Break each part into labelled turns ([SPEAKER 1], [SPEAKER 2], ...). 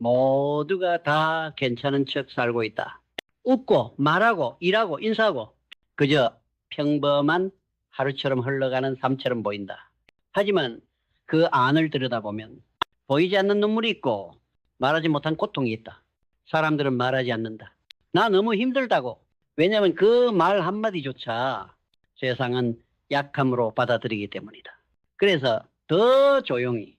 [SPEAKER 1] 모두가 다 괜찮은 척 살고 있다. 웃고 말하고 일하고 인사하고 그저 평범한 하루처럼 흘러가는 삶처럼 보인다. 하지만 그 안을 들여다보면 보이지 않는 눈물이 있고 말하지 못한 고통이 있다. 사람들은 말하지 않는다. 나 너무 힘들다고. 왜냐하면 그 말 한마디조차 세상은 약함으로 받아들이기 때문이다. 그래서 더 조용히,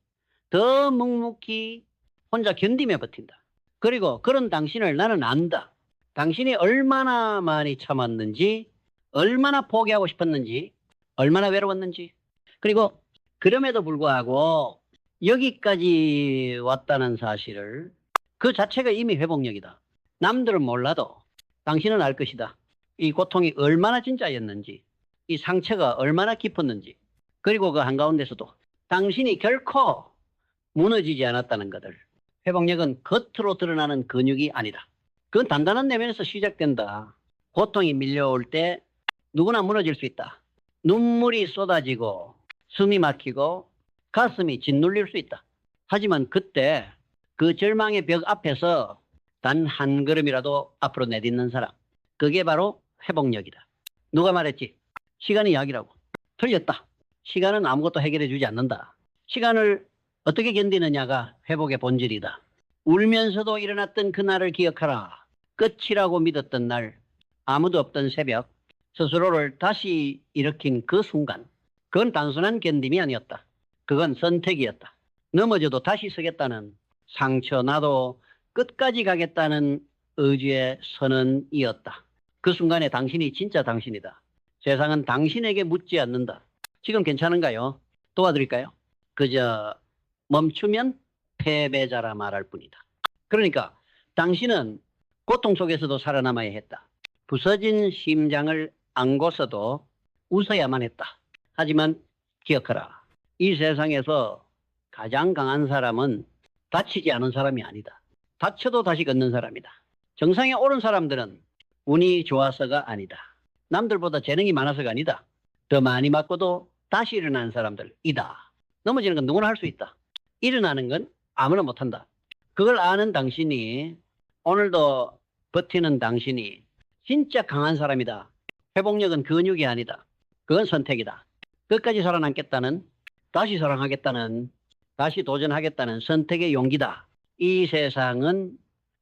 [SPEAKER 1] 더 묵묵히 혼자 견디며 버틴다. 그리고 그런 당신을 나는 안다. 당신이 얼마나 많이 참았는지, 얼마나 포기하고 싶었는지, 얼마나 외로웠는지. 그리고 그럼에도 불구하고 여기까지 왔다는 사실을 그 자체가 이미 회복력이다. 남들은 몰라도 당신은 알 것이다. 이 고통이 얼마나 진짜였는지, 이 상처가 얼마나 깊었는지, 그리고 그 한가운데서도 당신이 결코 무너지지 않았다는 것을. 회복력은 겉으로 드러나는 근육이 아니다. 그건 단단한 내면에서 시작된다. 고통이 밀려올 때 누구나 무너질 수 있다. 눈물이 쏟아지고 숨이 막히고 가슴이 짓눌릴 수 있다. 하지만 그때 그 절망의 벽 앞에서 단 한 걸음이라도 앞으로 내딛는 사람, 그게 바로 회복력이다. 누가 말했지? 시간이 약이라고. 틀렸다. 시간은 아무것도 해결해 주지 않는다. 시간을 어떻게 견디느냐가 회복의 본질이다. 울면서도 일어났던 그날을 기억하라. 끝이라고 믿었던 날, 아무도 없던 새벽, 스스로를 다시 일으킨 그 순간, 그건 단순한 견딤이 아니었다. 그건 선택이었다. 넘어져도 다시 서겠다는, 상처 나도 끝까지 가겠다는 의지의 선언이었다. 그 순간에 당신이 진짜 당신이다. 세상은 당신에게 묻지 않는다. 지금 괜찮은가요? 도와드릴까요? 그저 멈추면 패배자라 말할 뿐이다. 그러니까 당신은 고통 속에서도 살아남아야 했다. 부서진 심장을 안고서도 웃어야만 했다. 하지만 기억하라. 이 세상에서 가장 강한 사람은 다치지 않은 사람이 아니다. 다쳐도 다시 걷는 사람이다. 정상에 오른 사람들은 운이 좋아서가 아니다. 남들보다 재능이 많아서가 아니다. 더 많이 맞고도 다시 일어나는 사람들이다. 넘어지는 건 누구나 할 수 있다. 일어나는 건 아무나 못한다. 그걸 아는 당신이, 오늘도 버티는 당신이 진짜 강한 사람이다. 회복력은 근육이 아니다. 그건 선택이다. 끝까지 살아남겠다는, 다시 사랑하겠다는, 다시 도전하겠다는 선택의 용기다. 이 세상은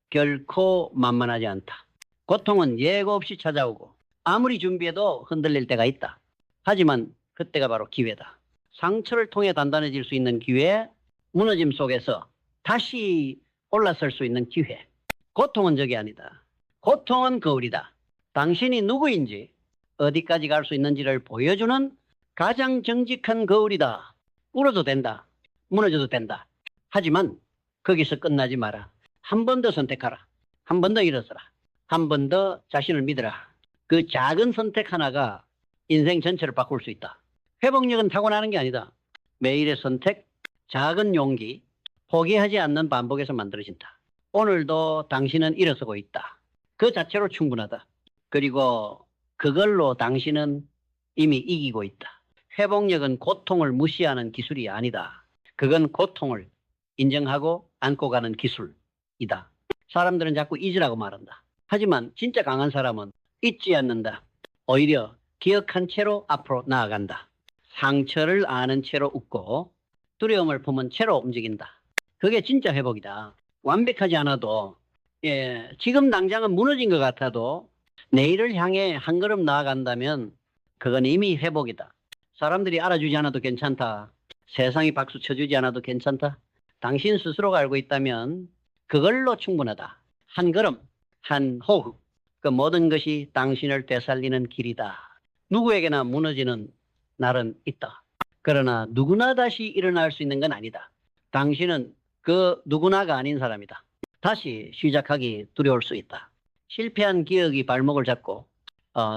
[SPEAKER 1] 결코 만만하지 않다. 고통은 예고 없이 찾아오고 아무리 준비해도 흔들릴 때가 있다. 하지만 그때가 바로 기회다. 상처를 통해 단단해질 수 있는 기회, 무너짐 속에서 다시 올라설 수 있는 기회. 고통은 적이 아니다. 고통은 거울이다. 당신이 누구인지, 어디까지 갈 수 있는지를 보여주는 가장 정직한 거울이다. 울어도 된다. 무너져도 된다. 하지만 거기서 끝나지 마라. 한 번 더 선택하라. 한 번 더 일어서라. 한 번 더 자신을 믿어라. 그 작은 선택 하나가 인생 전체를 바꿀 수 있다. 회복력은 타고나는 게 아니다. 매일의 선택, 작은 용기, 포기하지 않는 반복에서 만들어진다. 오늘도 당신은 일어서고 있다. 그 자체로 충분하다. 그리고 그걸로 당신은 이미 이기고 있다. 회복력은 고통을 무시하는 기술이 아니다. 그건 고통을 인정하고 안고 가는 기술이다. 사람들은 자꾸 잊으라고 말한다. 하지만 진짜 강한 사람은 잊지 않는다. 오히려 기억한 채로 앞으로 나아간다. 상처를 아는 채로 웃고 두려움을 품은 채로 움직인다. 그게 진짜 회복이다. 완벽하지 않아도, 지금 당장은 무너진 것 같아도 내일을 향해 한 걸음 나아간다면 그건 이미 회복이다. 사람들이 알아주지 않아도 괜찮다. 세상이 박수 쳐주지 않아도 괜찮다. 당신 스스로가 알고 있다면 그걸로 충분하다. 한 걸음, 한 호흡, 그 모든 것이 당신을 되살리는 길이다. 누구에게나 무너지는 날은 있다. 그러나 누구나 다시 일어날 수 있는 건 아니다. 당신은 그 누구나가 아닌 사람이다. 다시 시작하기 두려울 수 있다. 실패한 기억이 발목을 잡고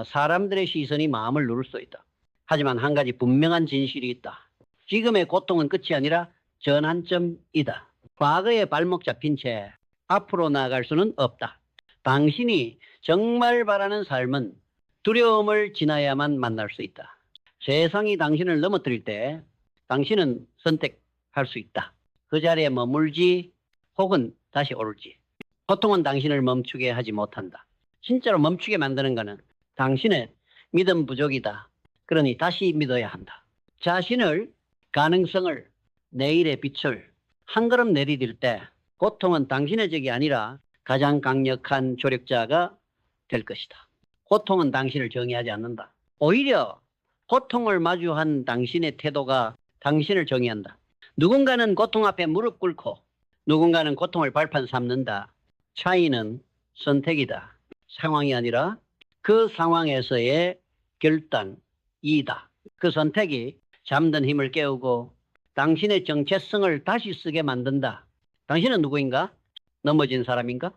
[SPEAKER 1] 사람들의 시선이 마음을 누를 수 있다. 하지만 한 가지 분명한 진실이 있다. 지금의 고통은 끝이 아니라 전환점이다. 과거에 발목 잡힌 채 앞으로 나아갈 수는 없다. 당신이 정말 바라는 삶은 두려움을 지나야만 만날 수 있다. 세상이 당신을 넘어뜨릴 때 당신은 선택할 수 있다. 그 자리에 머물지 혹은 다시 오를지. 고통은 당신을 멈추게 하지 못한다. 진짜로 멈추게 만드는 것은 당신의 믿음 부족이다. 그러니 다시 믿어야 한다. 자신을, 가능성을, 내일의 빛을 한 걸음 내디딜 때 고통은 당신의 적이 아니라 가장 강력한 조력자가 될 것이다. 고통은 당신을 정의하지 않는다. 오히려 고통을 마주한 당신의 태도가 당신을 정의한다. 누군가는 고통 앞에 무릎 꿇고 누군가는 고통을 발판 삼는다. 차이는 선택이다. 상황이 아니라 그 상황에서의 결단이다. 그 선택이 잠든 힘을 깨우고 당신의 정체성을 다시 쓰게 만든다. 당신은 누구인가? 넘어진 사람인가?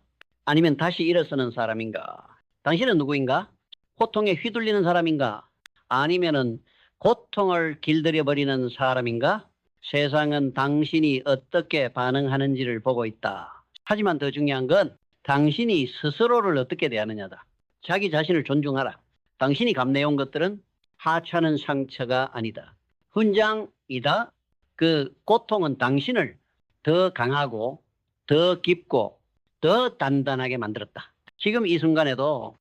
[SPEAKER 1] 아니면 다시 일어서는 사람인가? 당신은 누구인가? 고통에 휘둘리는 사람인가? 아니면은 고통을 길들여버리는 사람인가? 세상은 당신이 어떻게 반응하는지를 보고 있다. 하지만 더 중요한 건 당신이 스스로를 어떻게 대하느냐다. 자기 자신을 존중하라. 당신이 감내온 것들은 하찮은 상처가 아니다. 훈장이다. 그 고통은 당신을 더 강하고 더 깊고 더 단단하게 만들었다. 지금 이 순간에도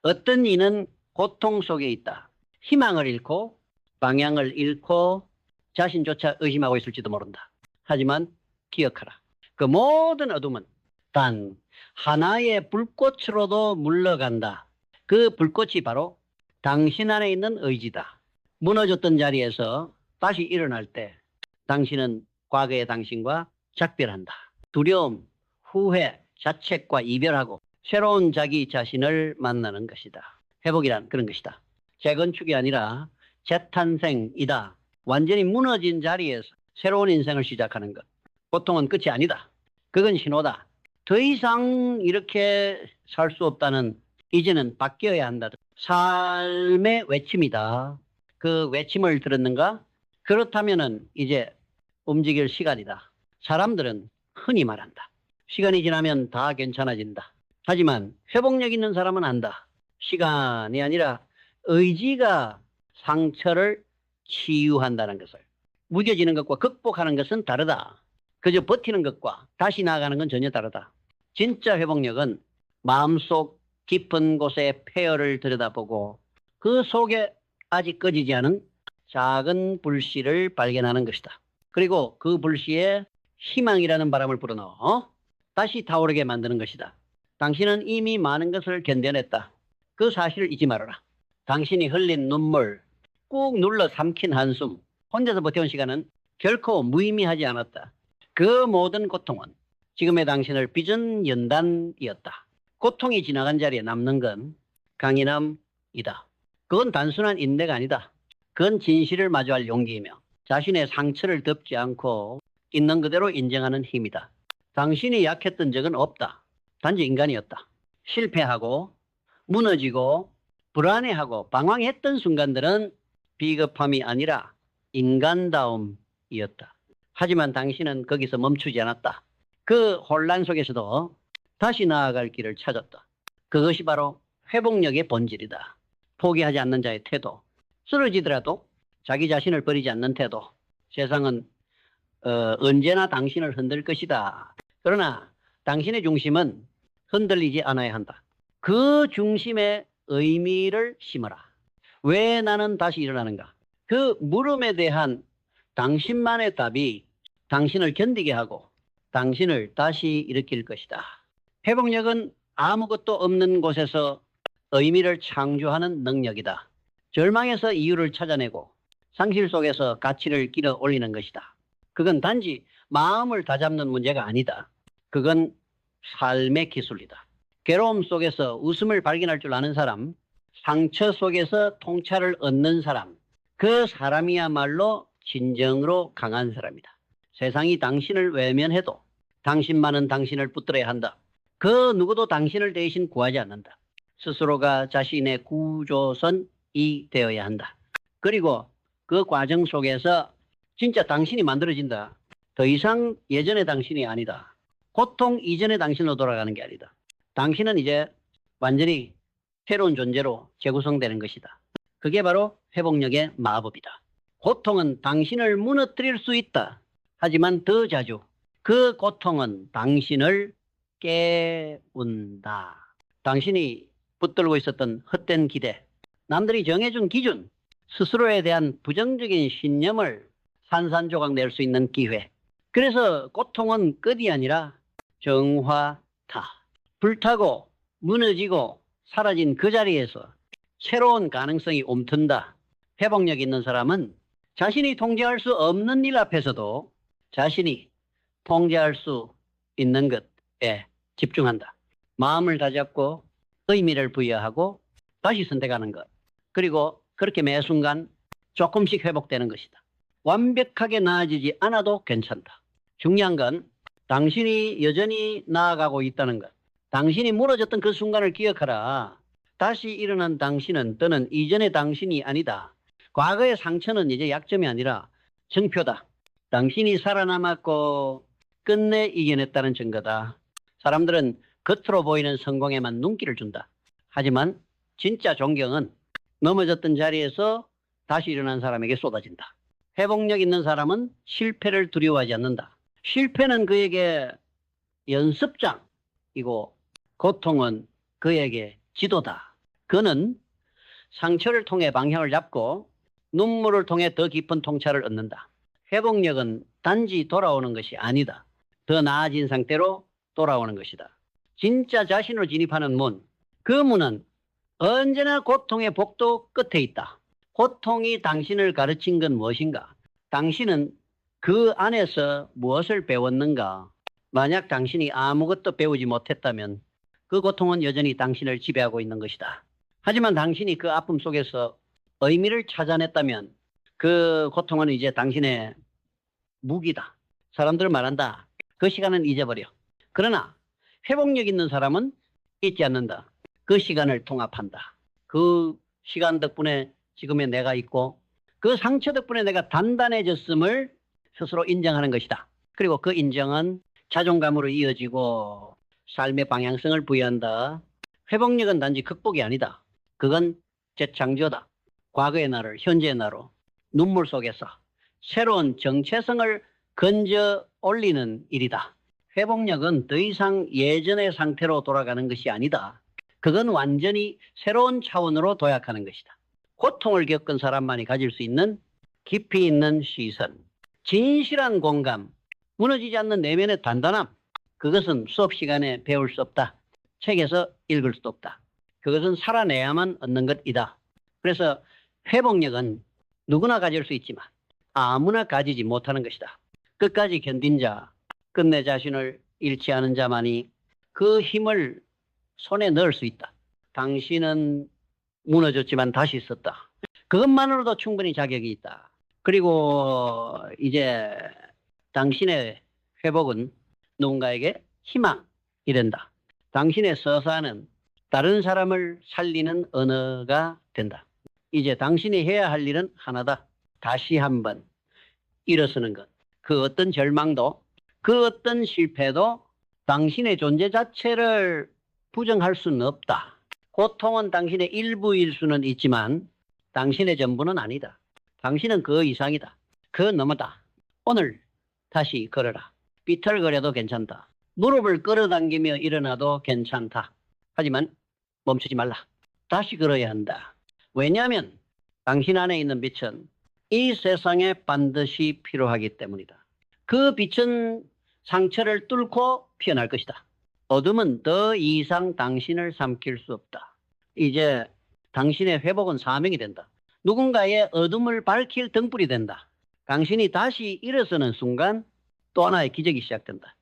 [SPEAKER 1] 어떤 이는 고통 속에 있다. 희망을 잃고 방향을 잃고 자신조차 의심하고 있을지도 모른다. 하지만 기억하라. 그 모든 어둠은 단 하나의 불꽃으로도 물러간다. 그 불꽃이 바로 당신 안에 있는 의지다. 무너졌던 자리에서 다시 일어날 때 당신은 과거의 당신과 작별한다. 두려움, 후회, 자책과 이별하고 새로운 자기 자신을 만나는 것이다. 회복이란 그런 것이다. 재건축이 아니라 재탄생이다. 완전히 무너진 자리에서 새로운 인생을 시작하는 것. 고통은 끝이 아니다. 그건 신호다. 더 이상 이렇게 살 수 없다는, 이제는 바뀌어야 한다. 삶의 외침이다. 그 외침을 들었는가? 그렇다면은 이제 움직일 시간이다. 사람들은 흔히 말한다. 시간이 지나면 다 괜찮아진다. 하지만 회복력 있는 사람은 안다. 시간이 아니라 의지가 상처를 치유한다는 것을. 무뎌지는 것과 극복하는 것은 다르다. 그저 버티는 것과 다시 나아가는 건 전혀 다르다. 진짜 회복력은 마음속 깊은 곳의 폐허를 들여다보고 그 속에 아직 꺼지지 않은 작은 불씨를 발견하는 것이다. 그리고 그 불씨에 희망이라는 바람을 불어넣어 다시 타오르게 만드는 것이다. 당신은 이미 많은 것을 견뎌냈다. 그 사실을 잊지 말아라. 당신이 흘린 눈물, 꾹 눌러 삼킨 한숨, 혼자서 버텨온 시간은 결코 무의미하지 않았다. 그 모든 고통은 지금의 당신을 빚은 연단이었다. 고통이 지나간 자리에 남는 건 강인함이다. 그건 단순한 인내가 아니다. 그건 진실을 마주할 용기이며 자신의 상처를 덮지 않고 있는 그대로 인정하는 힘이다. 당신이 약했던 적은 없다. 단지 인간이었다. 실패하고 무너지고 불안해하고 방황했던 순간들은 비겁함이 아니라 인간다움이었다. 하지만 당신은 거기서 멈추지 않았다. 그 혼란 속에서도 다시 나아갈 길을 찾았다. 그것이 바로 회복력의 본질이다. 포기하지 않는 자의 태도, 쓰러지더라도 자기 자신을 버리지 않는 태도. 세상은 언제나 당신을 흔들 것이다. 그러나 당신의 중심은 흔들리지 않아야 한다. 그 중심의 의미를 심어라. 왜 나는 다시 일어나는가? 그 물음에 대한 당신만의 답이 당신을 견디게 하고 당신을 다시 일으킬 것이다. 회복력은 아무것도 없는 곳에서 의미를 창조하는 능력이다. 절망에서 이유를 찾아내고 상실 속에서 가치를 길어 올리는 것이다. 그건 단지 마음을 다잡는 문제가 아니다. 그건 삶의 기술이다. 괴로움 속에서 웃음을 발견할 줄 아는 사람, 상처 속에서 통찰을 얻는 사람, 그 사람이야말로 진정으로 강한 사람이다. 세상이 당신을 외면해도 당신만은 당신을 붙들어야 한다. 그 누구도 당신을 대신 구하지 않는다. 스스로가 자신의 구조선이 되어야 한다. 그리고 그 과정 속에서 진짜 당신이 만들어진다. 더 이상 예전의 당신이 아니다. 고통 이전의 당신으로 돌아가는 게 아니다. 당신은 이제 완전히 새로운 존재로 재구성되는 것이다. 그게 바로 회복력의 마법이다. 고통은 당신을 무너뜨릴 수 있다. 하지만 더 자주 그 고통은 당신을 깨운다. 당신이 붙들고 있었던 헛된 기대, 남들이 정해준 기준, 스스로에 대한 부정적인 신념을 산산조각 낼 수 있는 기회. 그래서 고통은 끝이 아니라 정화타. 불타고 무너지고 사라진 그 자리에서 새로운 가능성이 옴튼다. 회복력 있는 사람은 자신이 통제할 수 없는 일 앞에서도 자신이 통제할 수 있는 것에 집중한다. 마음을 다잡고 의미를 부여하고 다시 선택하는 것. 그리고 그렇게 매 순간 조금씩 회복되는 것이다. 완벽하게 나아지지 않아도 괜찮다. 중요한 건 당신이 여전히 나아가고 있다는 것. 당신이 무너졌던 그 순간을 기억하라. 다시 일어난 당신은 또는 이전의 당신이 아니다. 과거의 상처는 이제 약점이 아니라 증표다. 당신이 살아남았고 끝내 이겨냈다는 증거다. 사람들은 겉으로 보이는 성공에만 눈길을 준다. 하지만 진짜 존경은 넘어졌던 자리에서 다시 일어난 사람에게 쏟아진다. 회복력 있는 사람은 실패를 두려워하지 않는다. 실패는 그에게 연습장이고 고통은 그에게 지도다. 그는 상처를 통해 방향을 잡고 눈물을 통해 더 깊은 통찰을 얻는다. 회복력은 단지 돌아오는 것이 아니다. 더 나아진 상태로 돌아오는 것이다. 진짜 자신으로 진입하는 문, 그 문은 언제나 고통의 복도 끝에 있다. 고통이 당신을 가르친 건 무엇인가? 당신은 그 안에서 무엇을 배웠는가? 만약 당신이 아무것도 배우지 못했다면 그 고통은 여전히 당신을 지배하고 있는 것이다. 하지만 당신이 그 아픔 속에서 의미를 찾아냈다면 그 고통은 이제 당신의 무기다. 사람들은 말한다. 그 시간은 잊어버려. 그러나 회복력 있는 사람은 잊지 않는다. 그 시간을 통합한다. 그 시간 덕분에 지금의 내가 있고 그 상처 덕분에 내가 단단해졌음을 스스로 인정하는 것이다. 그리고 그 인정은 자존감으로 이어지고 삶의 방향성을 부여한다. 회복력은 단지 극복이 아니다. 그건 재창조다. 과거의 나를 현재의 나로 눈물 속에서 새로운 정체성을 건져 올리는 일이다. 회복력은 더 이상 예전의 상태로 돌아가는 것이 아니다. 그건 완전히 새로운 차원으로 도약하는 것이다. 고통을 겪은 사람만이 가질 수 있는 깊이 있는 시선, 진실한 공감, 무너지지 않는 내면의 단단함. 그것은 수업 시간에 배울 수 없다. 책에서 읽을 수도 없다. 그것은 살아내야만 얻는 것이다. 그래서 회복력은 누구나 가질 수 있지만 아무나 가지지 못하는 것이다. 끝까지 견딘 자, 끝내 자신을 잃지 않은 자만이 그 힘을 손에 넣을 수 있다. 당신은 무너졌지만 다시 있었다. 그것만으로도 충분히 자격이 있다. 그리고 이제 당신의 회복은 누군가에게 희망이 된다. 당신의 서사는 다른 사람을 살리는 언어가 된다. 이제 당신이 해야 할 일은 하나다. 다시 한번 일어서는 것. 그 어떤 절망도, 그 어떤 실패도 당신의 존재 자체를 부정할 수는 없다. 고통은 당신의 일부일 수는 있지만 당신의 전부는 아니다. 당신은 그 이상이다. 그 너머다. 오늘 다시 걸어라. 삐뚤거려도 괜찮다. 무릎을 끌어당기며 일어나도 괜찮다. 하지만 멈추지 말라. 다시 걸어야 한다. 왜냐하면 당신 안에 있는 빛은 이 세상에 반드시 필요하기 때문이다. 그 빛은 상처를 뚫고 피어날 것이다. 어둠은 더 이상 당신을 삼킬 수 없다. 이제 당신의 회복은 사명이 된다. 누군가의 어둠을 밝힐 등불이 된다. 당신이 다시 일어서는 순간 또 하나의 기적이 시작된다.